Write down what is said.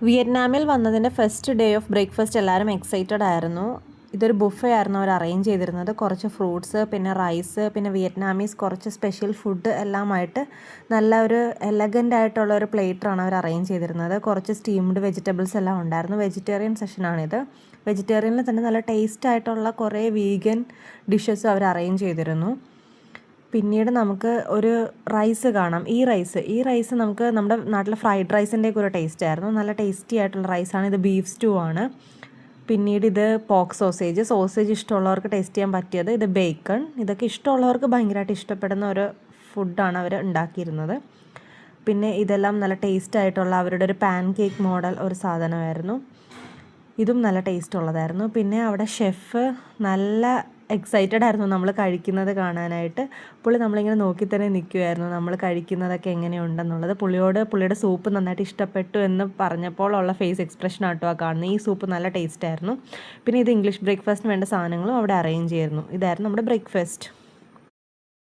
വിയറ്റ്നാമിൽ വന്നതിൻ്റെ first day of breakfast എല്ലാവരും excited ആയിരുന്നു. ഇതൊരു ബുഫേ ആയിരുന്നു അവർ അറേഞ്ച് ചെയ്തിരുന്നത്. കുറച്ച് ഫ്രൂട്ട്സ്, പിന്നെ റൈസ്, പിന്നെ വിയറ്റ്നാമീസ് കുറച്ച് സ്പെഷ്യൽ ഫുഡ് എല്ലാമായിട്ട് നല്ല ഒരു എലഗൻ്റ് ആയിട്ടുള്ള ഒരു പ്ലേറ്ററാണ് അവർ അറേഞ്ച് ചെയ്തിരുന്നത്. കുറച്ച് സ്റ്റീംഡ് വെജിറ്റബിൾസ് എല്ലാം ഉണ്ടായിരുന്നു. വെജിറ്റേറിയൻ സെഷനാണിത്. വെജിറ്റേറിയനിൽ തന്നെ നല്ല ടേസ്റ്റ് ആയിട്ടുള്ള കുറേ വീഗൻ ഡിഷസ് അവർ അറേഞ്ച് ചെയ്തിരുന്നു. പിന്നീട് നമുക്ക് ഒരു റൈസ് കാണാം. ഈ റൈസ് നമുക്ക് നമ്മുടെ നാട്ടിലെ ഫ്രൈഡ് റൈസിൻ്റെയൊക്കെ ഒരു ടേസ്റ്റ് ആയിരുന്നു. നല്ല ടേസ്റ്റി ആയിട്ടുള്ള റൈസാണ്. ഇത് ബീഫ് സ്റ്റൂ ആണ്. പിന്നീട് ഇത് പോർക്ക് സോസേജ് ഇഷ്ടമുള്ളവർക്ക് ടേസ്റ്റ് ചെയ്യാൻ പറ്റിയത്. ഇത് ബേക്കൺ. ഇതൊക്കെ ഇഷ്ടമുള്ളവർക്ക് ഭയങ്കരമായിട്ട് ഇഷ്ടപ്പെടുന്ന ഒരു ഫുഡാണ് അവർ ഉണ്ടാക്കിയിരുന്നത്. പിന്നെ ഇതെല്ലാം നല്ല ടേസ്റ്റ് ആയിട്ടുള്ള അവരുടെ ഒരു പാൻ കേക്ക് മോഡൽ ഒരു സാധനമായിരുന്നു. ഇതും നല്ല ടേസ്റ്റ് ഉള്ളതായിരുന്നു. പിന്നെ അവിടെ ഷെഫ് നല്ല എക്സൈറ്റഡ് ആയിരുന്നു നമ്മൾ കഴിക്കുന്നത് കാണാനായിട്ട്. പുള്ളി നമ്മളിങ്ങനെ നോക്കി തന്നെ നിൽക്കുമായിരുന്നു, നമ്മൾ കഴിക്കുന്നതൊക്കെ എങ്ങനെയുണ്ടെന്നുള്ളത്. പുള്ളിയുടെ സൂപ്പ് നന്നായിട്ട് ഇഷ്ടപ്പെട്ടു എന്ന് പറഞ്ഞപ്പോൾ ഉള്ള ഫേസ് എക്സ്പ്രഷൻ ആട്ടോ ആ കാണുന്നത്. ഈ സൂപ്പ് നല്ല ടേസ്റ്റ് ആയിരുന്നു. പിന്നെ ഇത് ഇംഗ്ലീഷ് ബ്രേക്ക്ഫാസ്റ്റിന് വേണ്ട സാധനങ്ങളും അവിടെ അറേഞ്ച് ചെയ്യുന്നു. ഇതായിരുന്നു നമ്മുടെ ബ്രേക്ക്ഫാസ്റ്റ്.